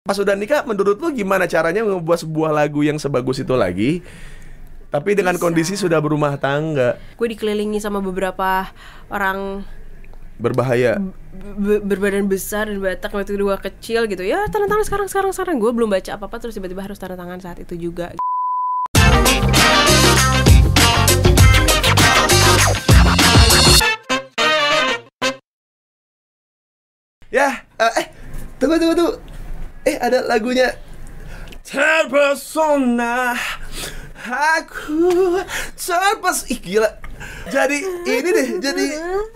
Pas udah nikah, menurut lu gimana caranya ngebuat sebuah lagu yang sebagus itu lagi, tapi dengan kondisi sudah berumah tangga? Gue dikelilingi sama beberapa orang Berbahaya. berbadan besar dan Batak waktu itu gue kecil gitu. Ya tanda tangan sekarang. Gue belum baca apa-apa terus tiba-tiba harus tanda tangan saat itu juga. Ya, tunggu. Ada lagunya. Terpesona aku gila. Jadi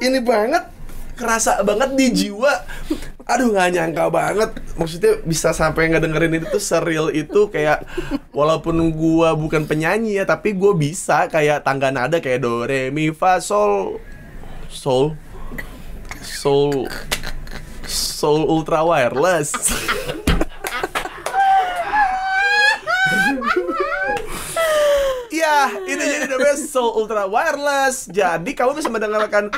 ini banget, kerasa banget di jiwa. Aduh, nggak nyangka banget. Maksudnya bisa sampai ngedengerin itu tuh surreal itu. Kayak walaupun gua bukan penyanyi ya, tapi gua bisa kayak tangga nada kayak do re mi fa sol ultra wireless. Ya, ini jadi namanya Soul Ultra Wireless. Jadi kamu bisa mendengarkan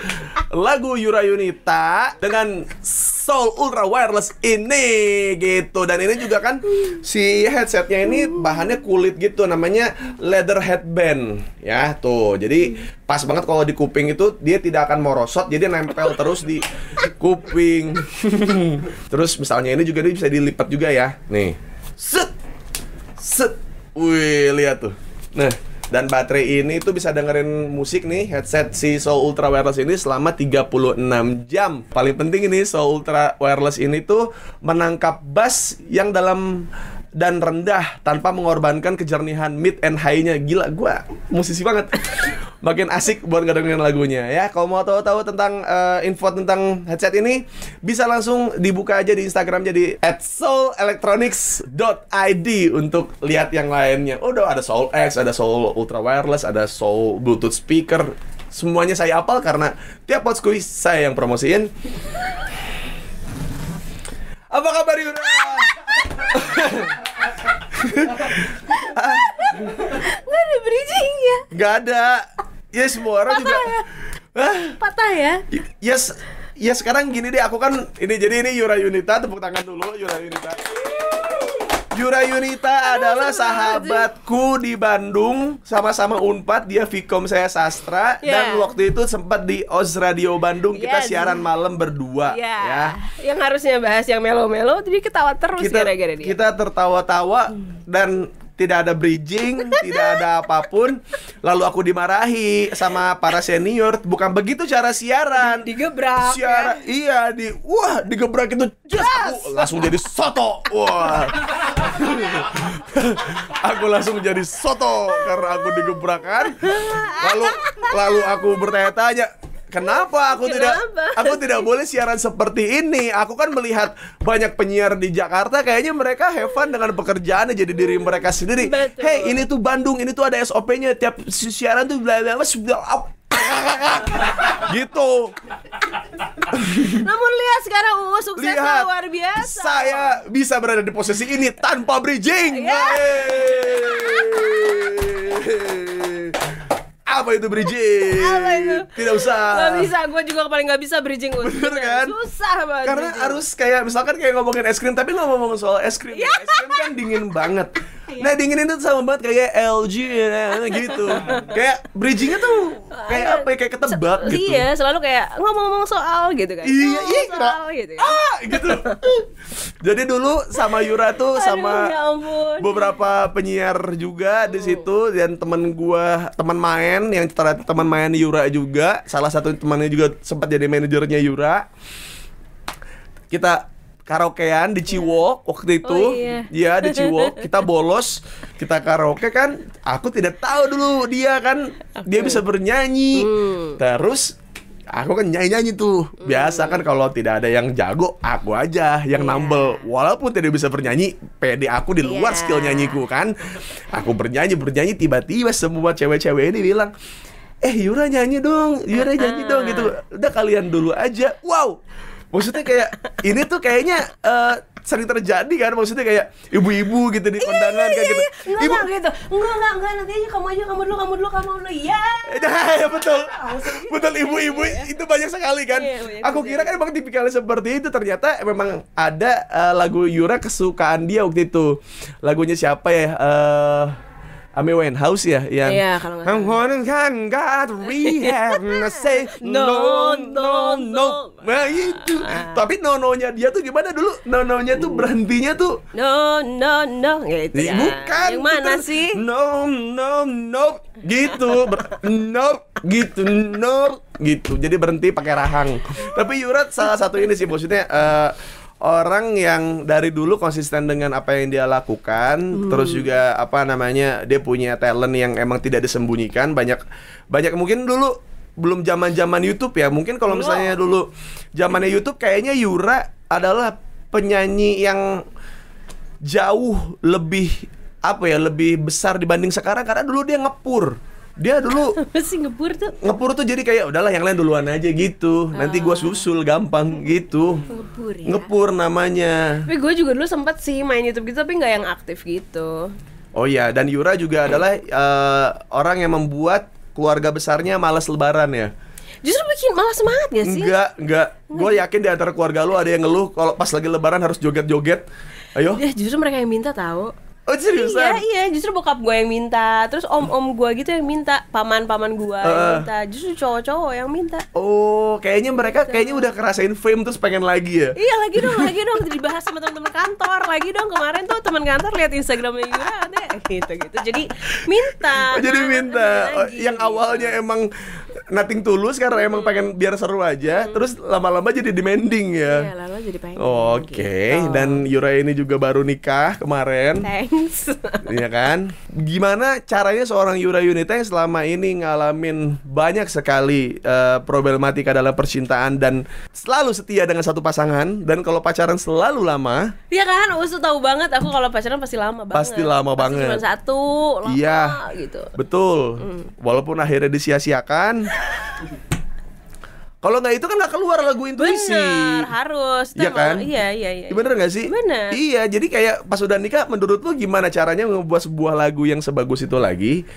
lagu Yura Yunita dengan Soul Ultra Wireless ini gitu. Dan ini juga kan si headsetnya ini bahannya kulit gitu, namanya leather headband. Ya, tuh. Jadi pas banget kalau di kuping itu dia tidak akan merosot, jadi nempel terus di kuping. Terus misalnya ini juga dia bisa dilipat juga ya. Nih. Set. Wih, lihat tuh. Nah, dan baterai ini tuh bisa dengerin musik nih, headset si Soul Ultra Wireless ini selama 36 jam. Paling penting ini Soul Ultra Wireless ini tuh menangkap bass yang dalam dan rendah tanpa mengorbankan kejernihan mid and high-nya. Gila, gua musisi banget. Makin asik buat ngedengerin lagunya ya. Kalau mau tahu tentang info tentang headset ini, bisa langsung dibuka aja di Instagram jadi @soulelectronics.id untuk lihat yang lainnya. Udah ada Soul X, ada Soul Ultra Wireless, ada Soul Bluetooth speaker. Semuanya saya hafal karena tiap podcast saya yang promosiin. Apa kabar Yura? Gak ada bridgingnya. Gak ada. Ya semua orang juga Patah ya. Ya sekarang gini deh, aku kan ini Yura Yunita, tepuk tangan dulu Yura Yunita. Yura Yunita adalah sahabatku di Bandung, sama-sama Unpad, dia Vkom, saya sastra. Dan waktu itu sempat di Oz Radio Bandung kita siaran malam berdua ya. Yang harusnya bahas yang melo-melo jadi ketawa terus gara-gara dia. Kita tertawa-tawa dan tidak ada bridging, tidak ada apapun. Lalu aku dimarahi sama para senior. Bukan begitu cara siaran. Digebrak. Siaran, iya, digebrak itu. Aku langsung jadi soto. Wah. Aku langsung jadi soto karena aku digebrak kan. Lalu aku bertanya-tanya, kenapa aku tidak boleh siaran seperti ini? Aku kan melihat banyak penyiar di Jakarta, kayaknya mereka have fun dengan pekerjaannya, jadi diri mereka sendiri. Betul. Hey, ini tuh Bandung, ini tuh ada SOP-nya, tiap siaran tuh gitu. Namun lihat sekarang suksesnya luar biasa. Saya bisa berada di posisi ini tanpa bridging. Apa itu bridging? Apa itu? Tidak usah. Gak bisa, gue juga paling gak bisa bridging. Bener kan? Susah banget. Karena harus kayak misalkan kayak ngomongin es krim, tapi ngomong soal es krim. Es krim kan dingin banget. Nah, dingin itu sama banget kayak LG gitu. Kayak bridgingnya tuh kayak apa ya, kayak ketebak gitu. Iya, selalu kayak ngomong-ngomong soal gitu kan. Iya, soal gitu ya. Gitu. Jadi dulu sama Yura tuh sama ya ampun. beberapa penyiar juga di situ, dan teman main yang ternyata teman main Yura juga, salah satu temannya juga sempat jadi manajernya Yura. Kita karaokean di Ciwok waktu itu. Iya, di Ciwok. Kita bolos, kita karaoke kan. Aku tidak tahu dulu dia kan dia bisa bernyanyi. Terus aku kan nyanyi tuh. Biasa kan kalau tidak ada yang jago, aku aja yang nambel. Walaupun tidak bisa bernyanyi, pede aku di luar skill nyanyiku kan. Aku bernyanyi, tiba-tiba semua cewek-cewek ini bilang, Yura nyanyi dong gitu. Udah kalian dulu aja. Wow. Maksudnya kayak ini tuh kayaknya sering terjadi kan, maksudnya kayak ibu-ibu gitu di kondangan kayak gitu. Enggak gitu. Enggak, nanti aja kamu dulu. Iya. Ya betul. Betul, ibu-ibu itu banyak sekali kan. Aku kira kan emang tipikalnya seperti itu, ternyata memang ada lagu Yura kesukaan dia waktu itu. Lagunya siapa ya? Amy Winehouse ya yang Iya, kalau nggak I'm gonna God rehab and I say no. Nah itu. Tapi nononya dia tuh gimana dulu? Nononya tuh berhentinya tuh No gitu ya. bukan. Yang mana Gitu. sih? No. Gitu. No gitu. Jadi berhenti pakai rahang. Tapi Yura salah satu ini sih, maksudnya orang yang dari dulu konsisten dengan apa yang dia lakukan, terus juga apa namanya, dia punya talent yang emang tidak disembunyikan. Banyak mungkin dulu belum zaman YouTube ya. Mungkin kalau misalnya dulu zamannya YouTube, kayaknya Yura adalah penyanyi yang jauh lebih lebih besar dibanding sekarang, karena dulu dia ngepur. Dia dulu Masih ngebur tuh jadi kayak udahlah yang lain duluan aja gitu. Nanti gua susul gampang gitu. Ngebur ya. Ngepur namanya. Tapi gue juga dulu sempet sih main YouTube gitu, tapi nggak yang aktif gitu. Oh iya, dan Yura juga adalah orang yang membuat keluarga besarnya malas lebaran ya. Justru bikin malah semangat gak sih? Enggak. Gue yakin di antara keluarga lu ada yang ngeluh kalau pas lagi lebaran harus joget-joget. Ayo. Ya justru mereka yang minta tahu. Oh seriusan? Iya, justru bokap gue yang minta. Terus om gue gitu yang minta. Paman gue yang minta. Justru cowok-cowok yang minta. Oh, kayaknya mereka udah kerasain fame terus pengen lagi ya. Iya, lagi dong dibahas sama teman-teman kantor. Lagi dong, kemarin tuh teman kantor lihat Instagramnya Yura katanya gitu. Jadi minta. Jadi minta. Lagi. Yang awalnya emang nothing tulus, karena emang pengen biar seru aja, terus lama-lama jadi demanding ya. Iya, lalu jadi pengen. Oke, gitu. dan Yura ini juga baru nikah kemarin. Thanks. Iya kan? Gimana caranya seorang Yura Yunita yang selama ini ngalamin banyak sekali problematika dalam percintaan dan selalu setia dengan satu pasangan, dan kalau pacaran selalu lama. Iya kan, Usu tahu banget aku kalau pacaran pasti lama banget. Pasti lama banget. Cuma satu, lama Iya, gitu. betul. Walaupun akhirnya disia-siakan. Kalau nggak itu kan nggak keluar lagu Intuisi. Bener, harus. Iya kan? Iya. Bener nggak sih? Bener. Iya, jadi kayak pas udah nikah, menurut lu gimana caranya membuat sebuah lagu yang sebagus itu lagi,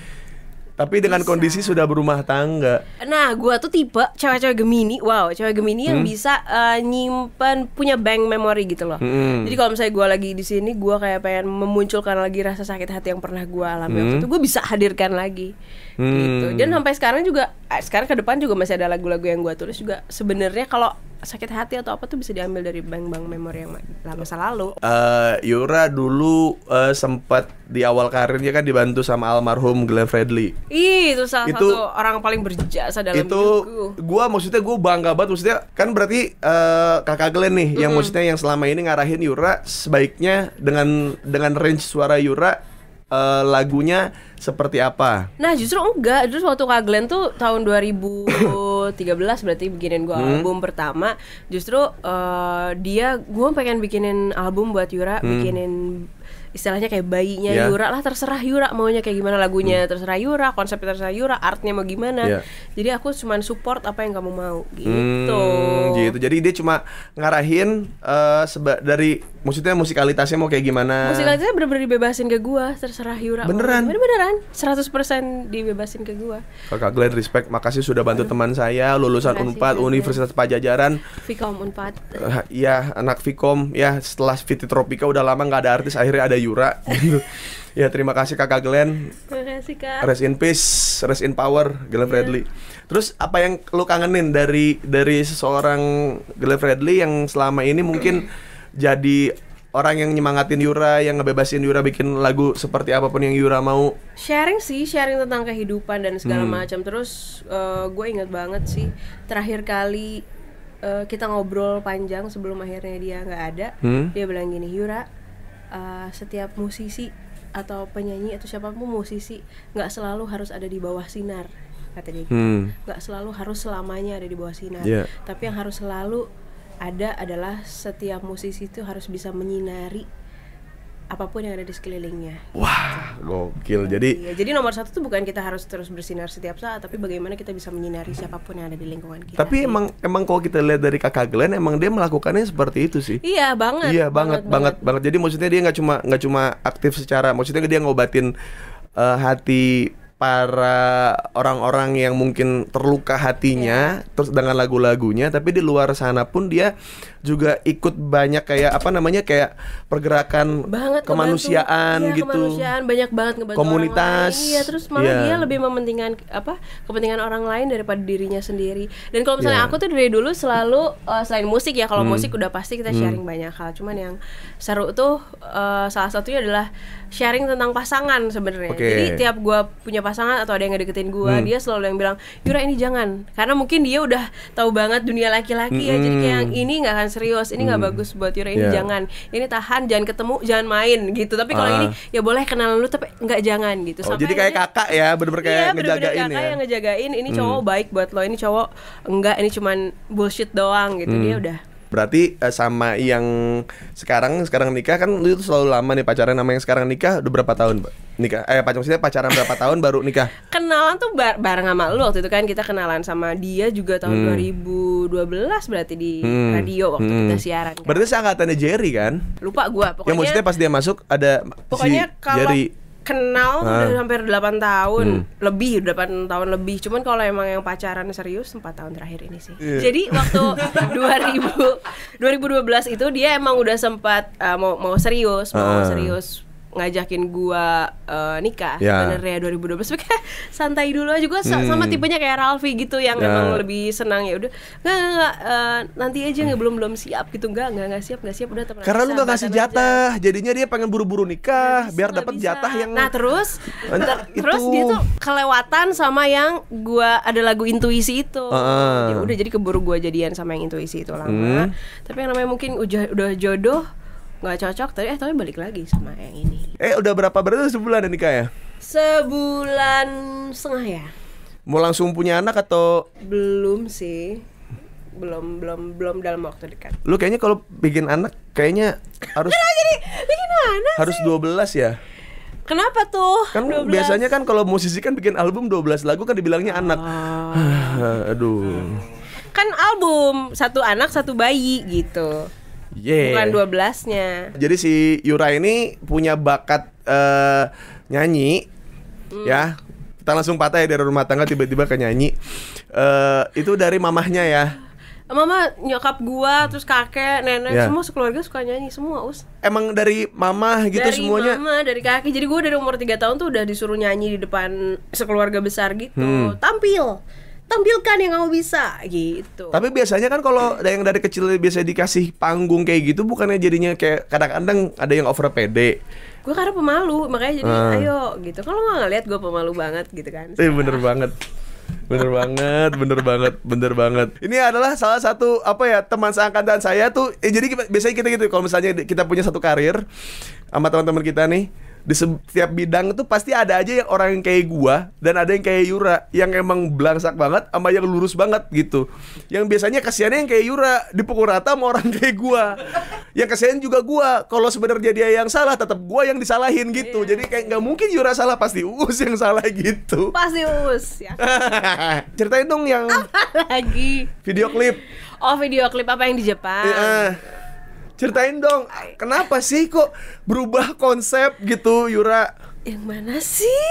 tapi dengan kondisi sudah berumah tangga? Nah, gua tuh tipe cewek-cewek Gemini. Wow, cewek Gemini yang bisa nyimpen, punya bank memory gitu loh. Jadi kalau misalnya gua lagi di sini, gua kayak pengen memunculkan lagi rasa sakit hati yang pernah gua alami waktu itu, gua bisa hadirkan lagi. Gitu. Dan sampai sekarang juga, sekarang ke depan juga masih ada lagu-lagu yang gua tulis juga. Sebenarnya kalau sakit hati atau apa tuh bisa diambil dari bank-bank memori yang masa lalu. Yura dulu sempat di awal karirnya kan dibantu sama almarhum Glenn Fredly. Itu salah satu orang paling berjasa dalam hidupku. Maksudnya gue bangga banget. Maksudnya kan berarti kakak Glenn nih yang maksudnya yang selama ini ngarahin Yura sebaiknya dengan range suara Yura, lagunya seperti apa? Nah justru enggak. Justru waktu Kak Glenn tuh tahun 2013 berarti bikinin gue album pertama. Justru gue pengen bikinin album buat Yura, bikinin istilahnya kayak bayinya Yura lah, terserah Yura maunya kayak gimana lagunya, terserah Yura, konsepnya terserah Yura, artnya mau gimana. Jadi aku cuma support apa yang kamu mau gitu. Gitu. Jadi dia cuma ngarahin dari maksudnya musikalitasnya mau kayak gimana. Musikalitasnya bener-bener dibebasin ke gua, terserah Yura. Beneran? Beneran 100% dibebasin ke gua. Kakak Glenn, respect, makasih sudah bantu teman saya lulusan Unpad, Universitas Pajajaran. Vkom Unpad. Ya, anak Vkom ya, setelah Viti Tropika udah lama nggak ada artis, akhirnya ada Yura gitu. Ya, terima kasih Kakak Glenn. Terima kasih Kak. Rest in peace, rest in power, Glenn Fredly. Terus apa yang lu kangenin dari seseorang Glenn Fredly yang selama ini mungkin jadi orang yang nyemangatin Yura, yang ngebebasin Yura bikin lagu seperti apapun yang Yura mau? Sharing tentang kehidupan dan segala macam. Terus gue ingat banget sih terakhir kali kita ngobrol panjang sebelum akhirnya dia nggak ada. Dia bilang gini, Yura, setiap musisi atau penyanyi atau siapapun musisi nggak selalu harus ada di bawah sinar, kata dia. Nggak selalu harus selamanya ada di bawah sinar. Tapi yang harus selalu ada adalah setiap musisi itu harus bisa menyinari apapun yang ada di sekelilingnya. Wah, gokil. Jadi Iya, jadi nomor satu tuh bukan kita harus terus bersinar setiap saat, tapi bagaimana kita bisa menyinari siapapun yang ada di lingkungan kita. tapi emang kalau kita lihat dari kakak Glenn, emang dia melakukannya seperti itu sih. Iya banget. Iya banget. Jadi maksudnya dia nggak cuma aktif secara, maksudnya dia ngobatin hati para orang-orang yang mungkin terluka hatinya, terus dengan lagu-lagunya, tapi di luar sana pun dia juga ikut banyak kayak apa namanya, kayak pergerakan banget kemanusiaan gitu. Kemanusiaan, banyak banget ngebantu Komunitas. orang lain. Iya, terus malah dia lebih mementingkan kepentingan orang lain daripada dirinya sendiri. Dan kalau misalnya aku tuh dari dulu selalu selain musik ya, kalau musik udah pasti kita sharing banyak hal. Cuman yang seru tuh salah satunya adalah sharing tentang pasangan sebenarnya. Jadi tiap gua punya pasangan atau ada yang ngedeketin gua, dia selalu yang bilang, "Yura, ini jangan." Karena mungkin dia udah tahu banget dunia laki-laki ya. Jadi kayak yang ini nggak akan serius, ini nggak bagus buat Yura, ini jangan, ini tahan, jangan ketemu, jangan main gitu. Tapi kalau ini ya boleh kenalan lu tapi nggak jangan gitu. Oh, jadi kayak kakak ya, bener-bener kayak ngejagain kakak ya. yang ngejagain, ini cowok baik buat lo, ini cowok enggak, ini cuman bullshit doang gitu. Dia udah. Berarti sama yang sekarang nikah kan, lu itu selalu lama nih pacaran, sama yang sekarang nikah udah berapa tahun, Mbak? Nikah maksudnya pacaran berapa tahun baru nikah? Kenalan tuh bareng sama lu waktu itu kan, kita kenalan sama dia juga tahun 2012 berarti di radio waktu kita siaran kan. Berarti seangkatannya Jerry kan? Lupa gua, pokoknya. Ya maksudnya pas dia masuk ada pokoknya si kalau Jerry. kenal udah hampir 8 tahun lebih, 8 tahun lebih. Cuman kalau emang yang pacaran serius 4 tahun terakhir ini sih. Jadi waktu 2012 itu dia emang udah sempat mau serius ngajakin gua nikah sebenarnya 2012. Tapi kayak santai dulu aja, gua sama tipenya kayak Ralfi gitu yang emang lebih senang ya udah enggak nanti aja, nggak belum siap gitu, enggak siap udah teman. Karena lu nggak ngasih jatah, jadinya dia pengen buru-buru nikah biar dapat jatah yang. Nah terus dia tuh kelewatan sama yang gua ada lagu Intuisi itu. Ya udah, jadi keburu gua jadian sama yang Intuisi itu lama. Tapi yang namanya mungkin udah jodoh nggak cocok, tapi balik lagi sama yang ini. Udah berarti sebulan ya nikah ya? 1,5 bulan ya. Mau langsung punya anak atau? Belum sih, belum dalam waktu dekat. Lu kayaknya kalau bikin anak kayaknya harus jadi bikin anak harus sih? 12 ya? Kenapa tuh? Kan 12? biasanya kan kalau musisi kan bikin album 12 lagu kan dibilangnya anak. Aduh. Kan album 1 anak 1 bayi gitu. Bukan 12-nya. Jadi si Yura ini punya bakat nyanyi, ya. Kita langsung patah ya dari rumah tangga tiba-tiba ke nyanyi. Itu dari mamahnya ya. Mama, nyokap gua, terus kakek, nenek, semua sekeluarga suka nyanyi semua, Emang dari mama gitu dari semuanya? Dari mama, dari kakek. Jadi gua dari umur 3 tahun tuh udah disuruh nyanyi di depan sekeluarga besar gitu. Tampilkan yang kamu bisa gitu. Tapi biasanya kan kalau ada yang dari kecil biasa dikasih panggung kayak gitu, bukannya jadinya kayak kadang-kadang ada yang over pede. Gue karena pemalu, makanya jadi ayo gitu. Kalau nggak ngeliat gue pemalu banget gitu kan. Bener banget. Ini adalah salah satu teman seangkatan saya tuh. Jadi biasanya kita gitu, kalau misalnya kita punya satu karir sama teman-teman kita nih, di setiap bidang tuh pasti ada aja yang orang yang kayak gua dan ada yang kayak Yura yang emang belangsak banget sama yang lurus banget gitu. Yang biasanya kasihannya yang kayak Yura dipukul rata sama orang kayak gua. Yang kasihan juga gua. Kalau sebenarnya dia yang salah, tetap gua yang disalahin gitu. Jadi kayak nggak mungkin Yura salah, pasti Uus yang salah gitu. Pasti Uus ya. Ceritain dong yang apa lagi? Video klip. Oh, video klip apa yang di Jepang? Ceritain dong, kenapa sih kok berubah konsep gitu, Yura? Yang mana sih?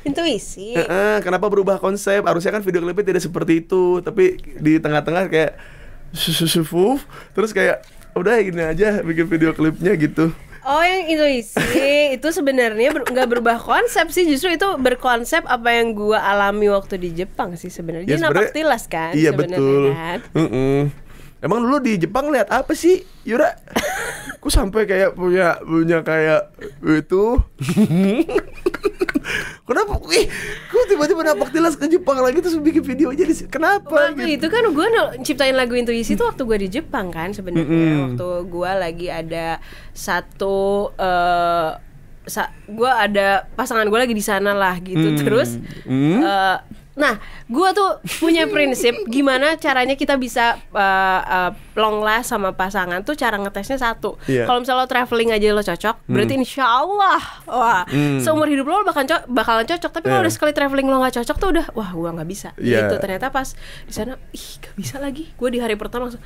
Intuisi. Kenapa berubah konsep? Harusnya kan video klipnya tidak seperti itu, tapi di tengah-tengah kayak susufuf, terus kayak udah gini aja bikin video klipnya gitu. Oh, yang Intuisi itu sebenarnya nggak berubah konsep sih, justru itu berkonsep apa yang gua alami waktu di Jepang sih sebenarnya. Jadi napak tilas kan? Iya betul. Kan? Emang dulu di Jepang lihat apa sih, Yura? Ku sampai kayak punya kayak itu. Kenapa? Ku tiba-tiba napak tilas ke Jepang lagi terus bikin video aja kenapa? Waktu itu kan gue ciptain lagu Intuisi itu waktu gue di Jepang kan sebenarnya. Waktu gue lagi ada satu gue ada pasangan gue lagi di sana lah gitu. Terus Nah, gue tuh punya prinsip gimana caranya kita bisa long last sama pasangan tuh cara ngetesnya satu. Kalau misalnya lo traveling aja lo cocok, berarti insya Allah, wah, seumur hidup lo bakalan cocok. Tapi kalau udah sekali traveling lo nggak cocok tuh udah, wah, gue nggak bisa. Gitu. Ternyata pas di sana, gak bisa lagi. Gue di hari pertama langsung,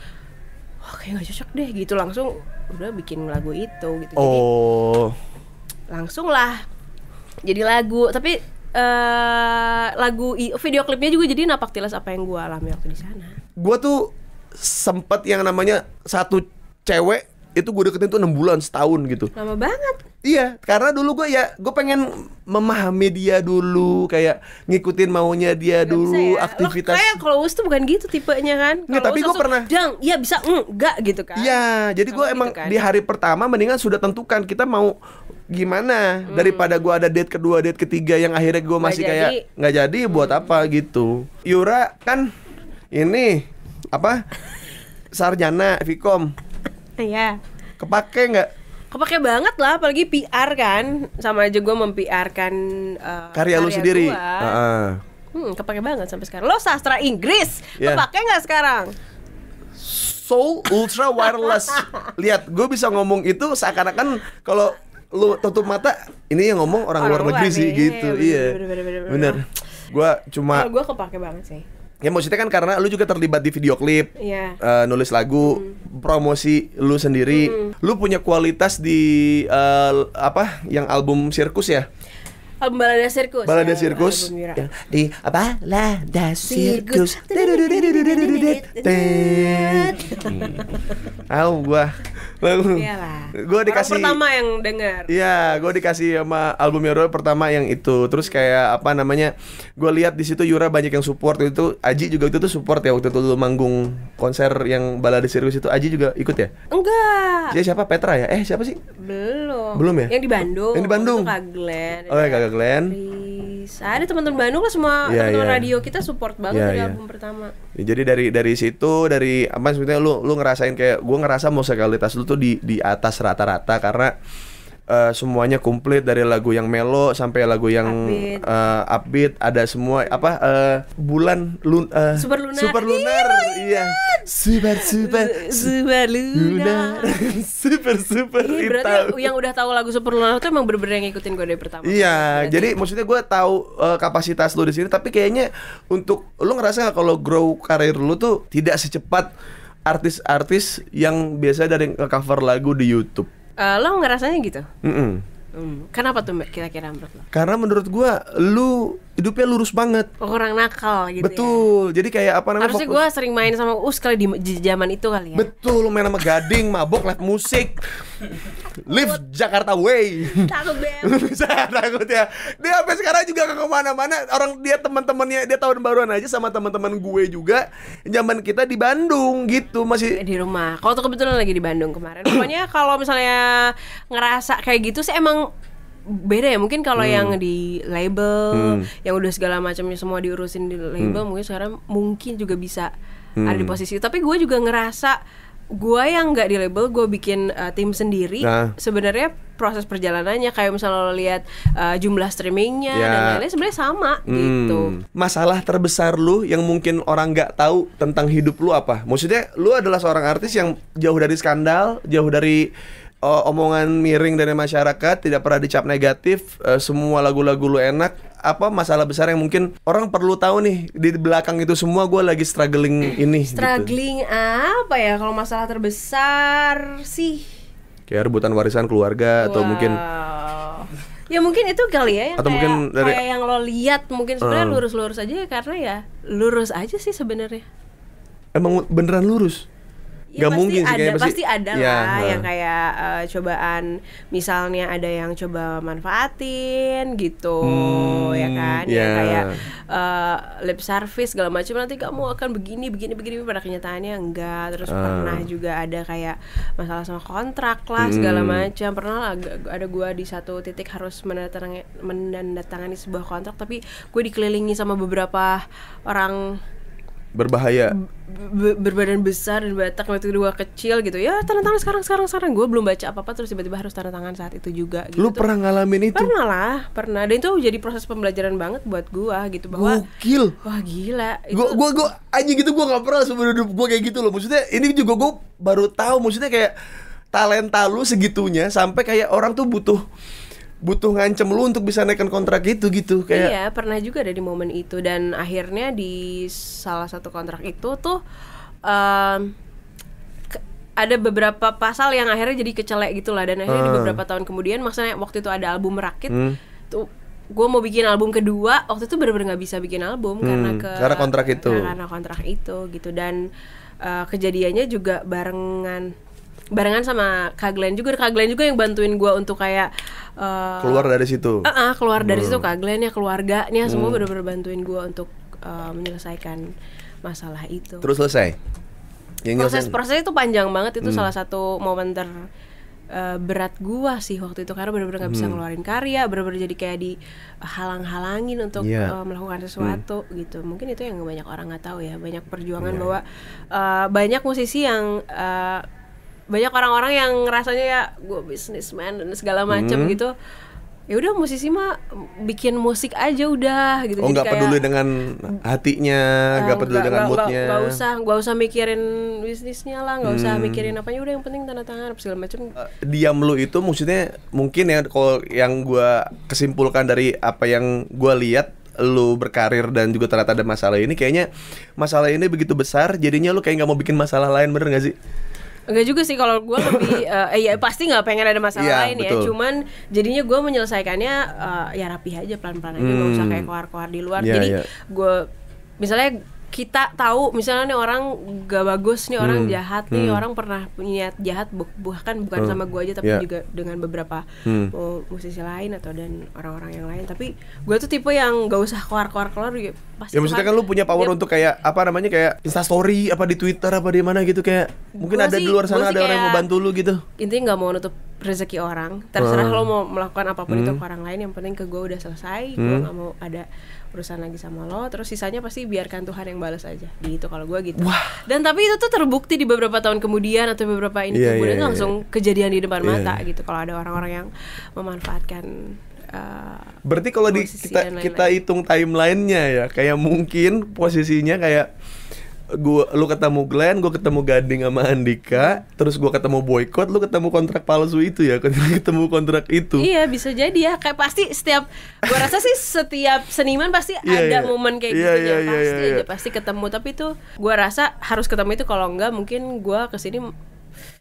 wah, kayak nggak cocok deh. Gitu langsung udah bikin lagu itu. Gitu. Jadi langsung lah jadi lagu. Tapi lagu video klipnya juga jadi napak tilas apa yang gue alami waktu di sana. Gue tuh sempet yang namanya satu cewek itu gue deketin tuh 6 bulan, setahun gitu. Lama banget. Iya, karena dulu gue pengen memahami dia dulu, kayak ngikutin maunya dia dulu, aktivitas. Kayak kalau Us tuh bukan gitu tipenya kan. Nggak, tapi gue pernah. Jang, iya bisa, enggak gitu kan. Iya, jadi gue emang gitu kan. Di hari pertama mendingan sudah tentukan kita mau gimana daripada gue ada date kedua, date ketiga yang akhirnya gue masih kayak nggak jadi buat apa gitu. Yura kan ini apa sarjana Vkom. Iya. Kepake nggak? Kepake banget lah, apalagi PR kan, sama aja gue mempiarkan karya lu sendiri. Kepake banget sampai sekarang. Lo sastra Inggris, kepake nggak sekarang? Soul Ultra Wireless. Lihat, gue bisa ngomong itu seakan-akan kalau lu tutup mata, ini yang ngomong orang luar negeri sih gitu. Bener. Gue cuma gue kepake banget sih. Ya maksudnya kan karena lu juga terlibat di video klip, nulis lagu, promosi lu sendiri, lu punya kualitas di apa yang album Sirkus ya? Album Balada Sirkus. Balada Sirkus. Ya, di Balada Sirkus. Tahu gua. Gue dikasih. Orang pertama yang dengar. Iya, gue dikasih sama album Yura pertama yang itu. Terus kayak apa namanya? Gue lihat di situ Yura banyak yang support itu. Aji juga itu tuh support ya waktu itu lu manggung konser yang Balada Sirkus itu. Aji juga ikut ya? Enggak. Siapa Petra ya? Siapa sih? Belum ya? Yang di Bandung. Yang di Bandung. Kak Glenn. Oh ya Kak Glenn. Ada teman-teman Bandung lah semua, teman-teman radio kita support banget dari album pertama. Ya, jadi dari situ apa sebetulnya lu ngerasain kayak gue ngerasa musikalitas lu tuh di atas rata-rata karena semuanya komplit dari lagu yang melo sampai lagu yang upbeat ada semua bulan super lunar. Super lunar. Iya. Super lunar. super berarti yang udah tahu lagu super lunar itu emang bener-bener yang ngikutin gue dari pertama. Iya, jadi maksudnya gue tahu kapasitas lu di sini, tapi kayaknya untuk lu ngerasa gak kalau grow karir lu tuh tidak secepat artis-artis yang biasa dari cover lagu di YouTube. Lo ngerasanya gitu? Kenapa tuh kira-kira menurut lo? Karena menurut gua lu hidupnya lurus banget. Orang nakal gitu. Betul. Jadi kayak apa namanya? Harusnya gue sering main sama Us kali di zaman itu kali ya. Betul, lu main sama Gading, mabok, live musik. Live Jakarta Way. Takut banget. Bisa takut ya. Dia sampai sekarang juga gak kemana-mana. Orang dia teman-temannya dia tahun baruan aja sama teman-teman gue juga. Zaman kita di Bandung gitu masih di rumah. Kalau tuh kebetulan lagi di Bandung kemarin. Pokoknya kalau misalnya ngerasa kayak gitu sih emang beda ya, mungkin kalau yang di label yang udah segala macamnya semua diurusin di label mungkin sekarang mungkin juga bisa ada di posisi. Tapi gue juga ngerasa gue yang nggak di label, gue bikin tim sendiri. Sebenarnya proses perjalanannya kayak misalnya lo lihat jumlah streamingnya dan lain-lain sebenarnya sama gitu. Masalah terbesar lu yang mungkin orang nggak tahu tentang hidup lu apa? Maksudnya lu adalah seorang artis yang jauh dari skandal, jauh dari omongan miring dari masyarakat, tidak pernah dicap negatif, semua lagu-lagu lu enak. Apa masalah besar yang mungkin orang perlu tahu nih di belakang itu semua gue lagi struggling ini? Struggling gitu. Apa ya kalau masalah terbesar sih? Kayak rebutan warisan keluarga atau mungkin ya mungkin itu kali ya yang atau kayak, mungkin dari, kayak yang lo lihat mungkin sebenarnya lurus-lurus aja karena ya lurus aja sih sebenarnya. Emang beneran lurus? Ya, gak mungkin sih kayaknya pasti ada lah yang kayak cobaan, misalnya ada yang coba manfaatin gitu ya kan, yang kayak lip service segala macam, nanti kamu akan begini pada kenyataannya enggak. Terus pernah juga ada kayak masalah sama kontrak lah segala macam. Pernah lah ada gua di satu titik harus menandatangani sebuah kontrak, tapi gue dikelilingi sama beberapa orang berbahaya. Berbadan besar dan Batak waktu gue kecil gitu. Ya tanda tangan sekarang. Gue belum baca apa-apa terus tiba-tiba harus tanda tangan saat itu juga gitu. Lu pernah ngalamin itu? Pernah. Dan itu jadi proses pembelajaran banget buat gue gitu bahwa gokil. Wah gila. Gue aja gitu, gue nggak pernah seumur hidup gue kayak gitu loh. Maksudnya ini juga gue baru tahu, maksudnya kayak talenta lu segitunya sampai kayak orang tuh butuh ngancem lu untuk bisa naikkan kontrak itu gitu kayak. Iya, pernah juga ada di momen itu. Dan akhirnya di salah satu kontrak itu tuh ada beberapa pasal yang akhirnya jadi kecelek gitu lah. Dan akhirnya di beberapa tahun kemudian, maksudnya waktu itu ada album Merakit tuh, gue mau bikin album kedua, waktu itu bener-bener gak bisa bikin album karena kontrak itu. Karena kontrak itu gitu. Dan kejadiannya juga barengan sama Kak Glenn juga yang bantuin gue untuk kayak keluar dari situ. Keluar dari situ. Kak Glenn ya, keluarganya semua benar-benar bantuin gue untuk menyelesaikan masalah itu. Terus selesai. Prosesnya itu panjang banget. Itu salah satu momen berat gue sih waktu itu, karena benar-benar nggak bisa ngeluarin karya, benar-benar jadi kayak dihalang-halangin untuk melakukan sesuatu gitu. Mungkin itu yang banyak orang nggak tahu ya, banyak perjuangan bahwa banyak musisi yang banyak orang-orang yang rasanya ya gue businessman dan segala macam gitu. Ya udah, musisi mah bikin musik aja udah gitu. Oh, nggak peduli dengan hatinya, nggak peduli dengan moodnya. Nggak usah mikirin bisnisnya lah, nggak usah mikirin apanya, udah yang penting tanda tangan segala macam. Diam lu itu maksudnya mungkin ya, kalau yang gue kesimpulkan dari apa yang gue lihat lu berkarir dan juga ternyata ada masalah ini, kayaknya masalah ini begitu besar jadinya lu kayak nggak mau bikin masalah lain, bener nggak sih? Enggak juga sih, kalau gue lebih ya pasti nggak pengen ada masalah lain betul. ya, cuman jadinya gue menyelesaikannya ya rapih aja, pelan-pelan aja, nggak usah kayak keluar-keluar di luar. Jadi gue misalnya kita tahu misalnya nih orang gak bagus nih, orang jahat nih, orang pernah punya niat jahat, bukan sama gue aja tapi juga dengan beberapa musisi lain atau dan orang-orang yang lain. Tapi gue tuh tipe yang gak usah keluar ya, pasti ya maksudnya kan lu punya power untuk kayak apa namanya, kayak Instastory apa di Twitter apa di mana gitu, kayak mungkin ada di luar sana ada orang yang mau bantu lu gitu. Intinya nggak mau nutup rezeki orang, terserah lo mau melakukan apapun itu ke orang lain, yang penting ke gue udah selesai, gue nggak mau ada urusan lagi sama lo, terus sisanya pasti biarkan Tuhan yang balas aja gitu kalau gue gitu. Dan tapi itu tuh terbukti di beberapa tahun kemudian atau beberapa kemudian itu langsung kejadian di depan mata gitu, kalau ada orang-orang yang memanfaatkan. Berarti kalau kita hitung timelinenya ya, kayak mungkin posisinya kayak lu ketemu Glenn, gue ketemu Gading sama Andika, terus gue ketemu Boykot, lu ketemu kontrak palsu itu ya, ketemu kontrak itu. Iya, bisa jadi ya, kayak pasti gue rasa sih setiap seniman pasti ada momen kayak gitu pasti ketemu. Tapi itu gue rasa harus ketemu itu, kalau enggak mungkin gue kesini.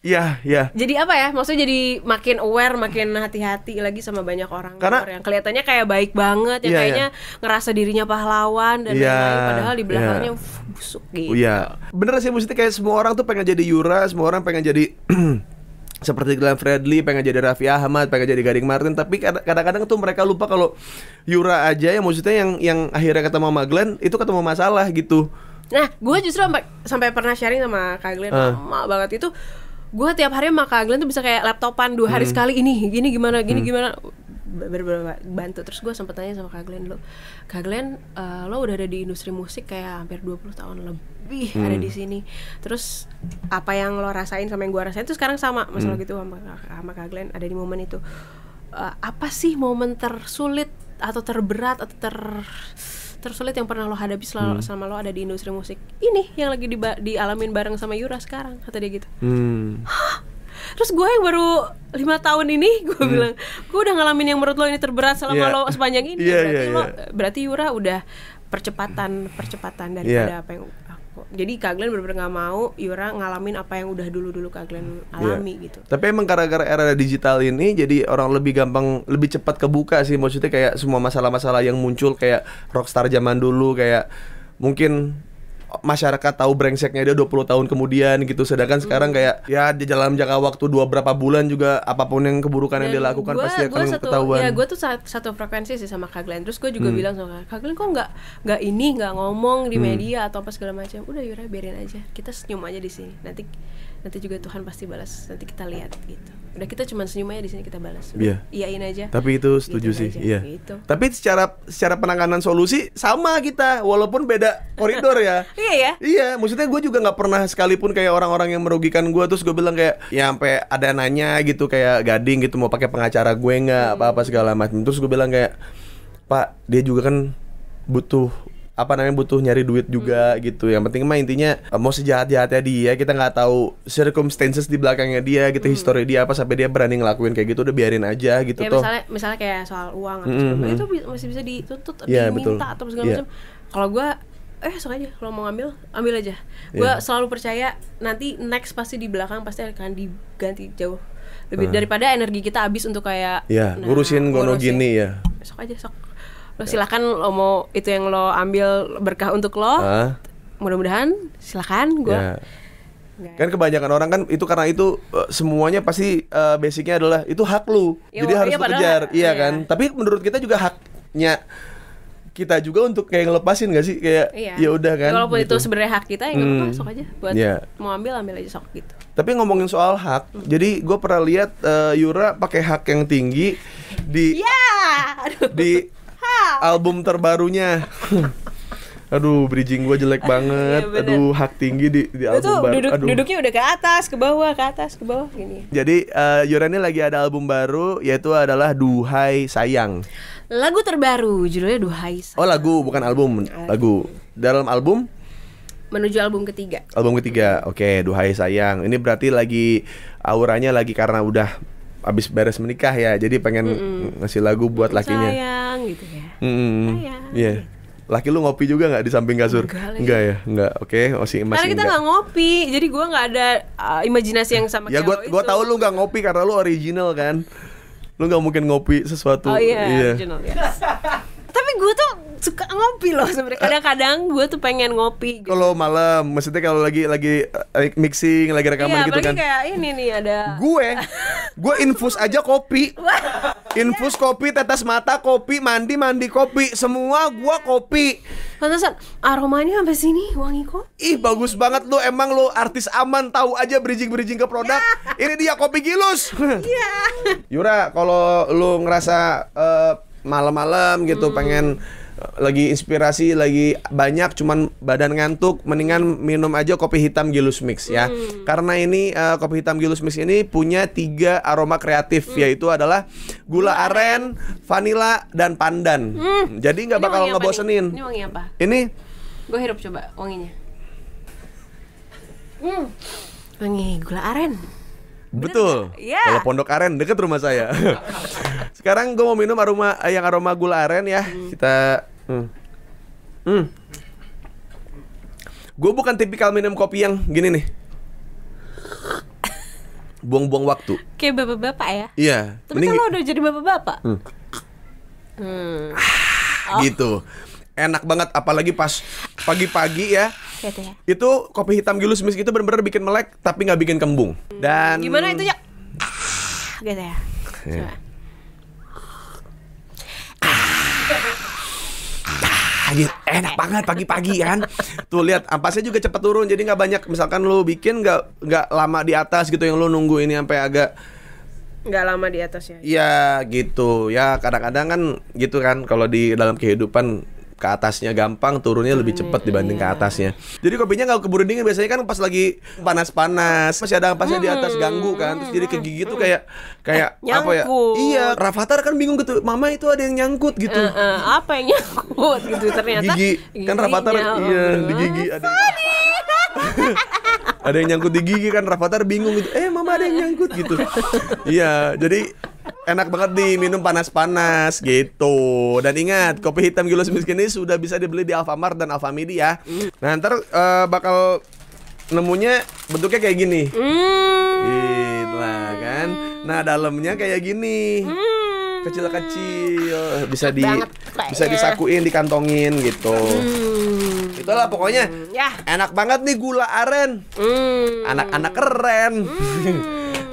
Iya. Jadi apa ya? Maksudnya jadi makin aware, makin hati-hati lagi sama banyak orang yang kelihatannya kayak baik banget, yang kayaknya ngerasa dirinya pahlawan dan lain-lain, padahal di belakangnya busuk gitu. Iya. Bener sih, maksudnya kayak semua orang tuh pengen jadi Yura, semua orang pengen jadi seperti Glenn Fredly, pengen jadi Raffi Ahmad, pengen jadi Gading Martin, tapi kadang-kadang tuh mereka lupa kalau Yura aja yang maksudnya yang akhirnya ketemu sama Glenn itu ketemu masalah gitu. Nah, gue justru sampai pernah sharing sama Kak Glenn lama banget itu. Gue tiap hari sama Kak Glenn tuh bisa kayak laptopan 2 hari sekali, gini gimana bantu. Terus gue sempet tanya sama Kak Glenn, Kak Glenn, lo udah ada di industri musik kayak hampir 20 tahun lebih ada di sini. Terus apa yang lo rasain sama yang gue rasain tuh sekarang sama, masalah gitu sama Kak Glenn ada di momen itu. Apa sih momen tersulit atau terberat atau tersulit yang pernah lo hadapi selama lo ada di industri musik ini, yang lagi dialamin bareng sama Yura sekarang, kata dia gitu. Terus gue yang baru 5 tahun ini gue bilang, gue udah ngalamin yang menurut lo ini terberat selama lo sepanjang ini. Berarti Yura udah percepatan daripada apa yang jadi Kak Glenn bener-bener gak mau Yura ngalamin apa yang udah dulu Kak Glenn alami gitu. Tapi emang gara-gara era digital ini jadi orang lebih gampang, lebih cepat kebuka sih. Maksudnya kayak semua masalah-masalah yang muncul kayak rockstar zaman dulu, kayak mungkin masyarakat tahu brengseknya dia 20 tahun kemudian gitu. Sedangkan sekarang kayak ya di dalam jangka waktu berapa bulan juga apapun yang keburukan yang dia lakukan pasti akan ketahuan. Ya gue tuh satu frekuensi sih sama Kak Glenn. Terus gue juga bilang sama Kak Glenn, kok nggak ngomong di media atau apa segala macam. Udah Yura, biarin aja, kita senyum aja di sini. Nanti nanti juga Tuhan pasti balas. Nanti kita lihat gitu. Udah kita cuma senyum aja di sini, kita balas. Iya. Iyain aja. Tapi itu setuju Gituin sih. aja, Iya. gitu. Tapi secara penanganan solusi sama kita, walaupun beda koridor ya. Iya ya. Iya, maksudnya gue juga nggak pernah sekalipun kayak orang-orang yang merugikan gue terus gue bilang kayak ya sampai ada nanya gitu kayak Gading gitu mau pakai pengacara gue nggak apa-apa segala macam. Terus gue bilang kayak Pak, dia juga kan butuh butuh nyari duit juga gitu. Yang penting mah intinya mau sejahat-jahatnya dia, kita nggak tahu circumstances di belakangnya dia gitu, history dia apa sampai dia berani ngelakuin kayak gitu, udah biarin aja gitu Ya toh. misalnya kayak soal uang atau segala macam, itu masih bisa dituntut atau Iya, diminta betul. atau segala Iya. macam. Kalau gue sok aja kalau mau ambil aja. Gue selalu percaya nanti next pasti di belakang pasti akan diganti jauh lebih daripada energi kita habis untuk kayak ngurusin gono gini ya. Sok aja sok. Lo silakan lo mau itu yang lo ambil berkah untuk lo. Mudah-mudahan silakan gue. Ya. Kan kebanyakan orang kan itu karena itu semuanya pasti basicnya adalah itu hak lu. Ya, jadi harus iya, lu padahal, kejar, iya iya. kan? Tapi menurut kita juga haknya kita juga untuk kayak ngelepasin gak sih kayak ya udah kan. Walaupun gitu. itu sebenarnya hak kita, ya nggak apa-apa, sok aja buat mau ambil aja sok gitu. Tapi ngomongin soal hak, jadi gue pernah lihat Yura pakai hak yang tinggi di di album terbarunya. Aduh, bridging gue jelek banget. Iya, aduh, hak tinggi di album baru. Aduh. Duduknya udah ke atas, ke bawah gini. Jadi Yura ini lagi ada album baru, yaitu adalah Duhai Sayang. Lagu terbaru judulnya Duhai Sayang. Oh, lagu bukan album. Lagu. Dalam album menuju album ketiga. Album ketiga. Oke, Duhai Sayang. Ini berarti lagi auranya lagi karena udah abis beres menikah ya. Jadi pengen ngasih lagu buat lakinya. Sayang gitu ya. Sayang. Iya. Laki lu ngopi juga nggak di samping kasur? Enggak ya, enggak. Oke, masih karena kita nggak ngopi, jadi gue nggak ada imajinasi yang sama. Ya gue tahu lu nggak ngopi karena lu original kan. Lu nggak mungkin ngopi sesuatu. Oh iya. Original ya. Tapi gue tuh suka ngopi loh sebenarnya. Kadang-kadang gue tuh pengen ngopi. Gitu. Kalau malam, maksudnya kalau lagi mixing, lagi rekaman gitu kan. Iya, kayak ini nih ada. Gue infus aja kopi. Infus kopi, tetes mata kopi, mandi kopi, semua gua kopi. Pantesan aromanya sampai sini wangi kok. Ih, bagus banget lu, emang lu artis aman, tahu aja bridging ke produk. Ini dia kopi Gilus. Iya. Yura, kalau lu ngerasa malam-malam gitu pengen lagi inspirasi lagi banyak cuman badan ngantuk, mendingan minum aja kopi hitam Gilus Mix ya. Karena ini kopi hitam Gilus Mix ini punya 3 aroma kreatif, yaitu adalah gula aren, vanila dan pandan. Jadi nggak bakal ngebosenin. Ini wangi apa? Ini gue hirup coba wanginya. Wangi gula aren. betul. Yeah. Kalau Pondok Aren deket rumah saya. Sekarang gue mau minum aroma gula aren ya. Kita Gue bukan tipikal minum kopi yang gini nih, buang-buang waktu. Kayak bapak-bapak ya. Iya. Tapi kalau udah jadi bapak-bapak gitu. Enak banget, apalagi pas pagi-pagi ya. Gitu ya. Itu kopi hitam Gilus Mix itu bener-bener bikin melek tapi nggak bikin kembung. Dan gimana itu ya? Gitu ya. Coba. Gitu. Enak banget pagi-pagi kan. Tuh lihat ampasnya juga cepat turun, jadi nggak banyak. Misalkan lu bikin nggak lama di atas gitu, yang lu nunggu ini sampai agak nggak lama di atas ya. Iya gitu ya, kadang-kadang kan gitu kan, kalau di dalam kehidupan ke atasnya gampang, turunnya lebih cepat dibanding ke atasnya. Jadi kopinya nggak keburu dingin, biasanya kan pas lagi panas-panas masih ada ampasnya di atas, ganggu kan, terus jadi ke gigi tuh kayak apa ya? Iya, Rafathar kan bingung gitu, mama itu ada yang nyangkut gitu. Apa yang nyangkut gitu ternyata? Gigi kan Rafathar iya di gigi ada. Ada yang nyangkut di gigi kan, Rafathar bingung gitu. Mama ada yang nyangkut gitu. Iya, jadi enak banget diminum panas-panas gitu. Dan ingat, kopi hitam Gilus Mix ini sudah bisa dibeli di Alfamart dan Alfamidi ya. Nah, ntar bakal nemunya bentuknya kayak gini. Gitu lah kan. Nah, dalamnya kayak gini. Kecil-kecil, bisa disakuin, dikantongin gitu. Itulah pokoknya. Enak banget nih gula aren. Anak-anak keren.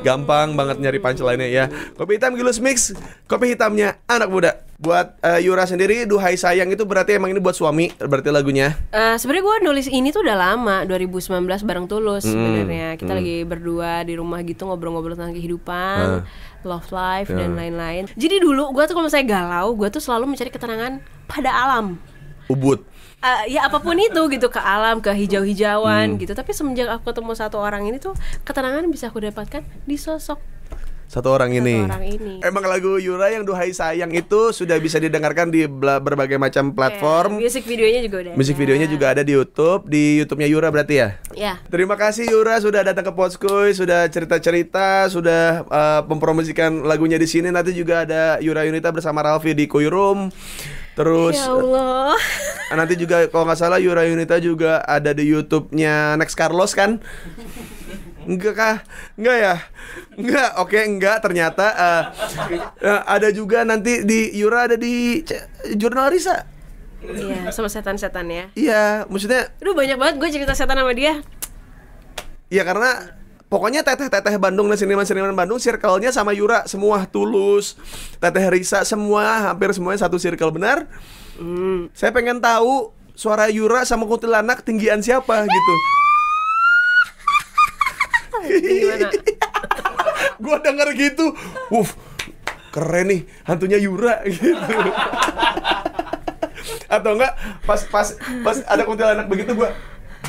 Gampang banget nyari punchline-nya ya. Kopi hitam Gilus Mix, kopi hitamnya anak muda. Buat Yura sendiri, Duhai Sayang itu berarti emang ini buat suami, berarti lagunya? Sebenarnya gue nulis ini tuh udah lama, 2019 bareng Tulus sebenarnya. Kita lagi berdua di rumah gitu ngobrol-ngobrol tentang kehidupan, love life dan lain-lain. Jadi dulu gue tuh kalau misalnya galau, gue tuh selalu mencari ketenangan pada alam. Ubud. Ya apapun itu gitu, ke alam, ke hijau-hijauan gitu. Tapi semenjak aku ketemu satu orang ini tuh ketenangan bisa aku dapatkan di sosok Satu orang ini. Emang lagu Yura yang Duhai Sayang itu sudah bisa didengarkan di berbagai macam platform. Musik videonya juga udah. Musik videonya juga ada di YouTube, di YouTube-nya Yura berarti ya? Ya. Terima kasih Yura sudah datang ke Podskuy, sudah cerita-cerita, sudah mempromosikan lagunya di sini. Nanti juga ada Yura Yunita bersama Ralfi di Koi Room. Terus ya Allah. Nanti juga kalau nggak salah Yura Yunita juga ada di YouTube-nya Next Carlos kan? Enggak kah? Enggak ya? Enggak, oke enggak ternyata ada juga nanti di Yura ada di Jurnal Risa. Iya, sama setan-setan ya. Iya, maksudnya aduh banyak banget gue cerita setan sama dia. Iya karena pokoknya teteh-teteh Bandung dan seniman-seniman Bandung circle-nya sama Yura semua, Tulus, Teteh Risa semua, hampir semuanya satu circle, benar? Saya pengen tahu suara Yura sama kuntilanak tinggian siapa gitu. Gimana? Gua denger gitu, keren nih hantunya Yura gitu. Atau enggak pas ada kuntilanak begitu gua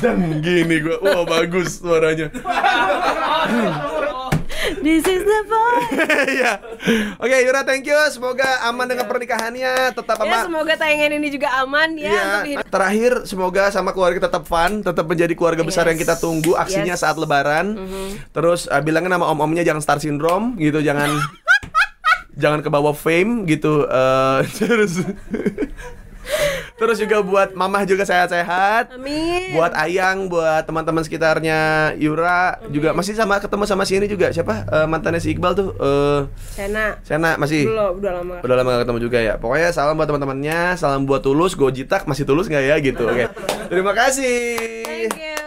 dan gini gua, wah bagus suaranya. This is the boy. Iya. Oke, Yura, thank you. Semoga aman dengan pernikahannya, tetap aman. Ya, semoga tayangan ini juga aman ya. Terakhir, semoga sama keluarga tetap fun, tetap menjadi keluarga besar yang kita tunggu aksinya saat Lebaran. Terus bilangin sama om-omnya jangan star syndrome gitu, jangan jangan kebawa fame gitu. Terus juga buat mamah juga sehat-sehat. Amin. Buat Ayang, buat teman-teman sekitarnya Yura. Juga masih ketemu sama si ini juga. Siapa? Mantannya si Iqbal tuh. Sena masih. Belum, udah lama gak ketemu juga ya. Pokoknya salam buat teman-temannya, salam buat Tulus, Gojitak masih tulus nggak ya gitu. Oke. Terima kasih. Thank you.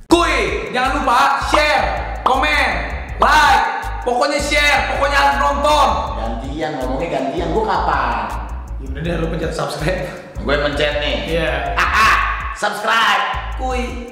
Kuy, jangan lupa share, komen, like. Pokoknya share, pokoknya harus nonton. Gantian, gua kapan? Udah deh, lu pencet subscribe. Gue pencet nih. Iya. Subscribe. Kuy.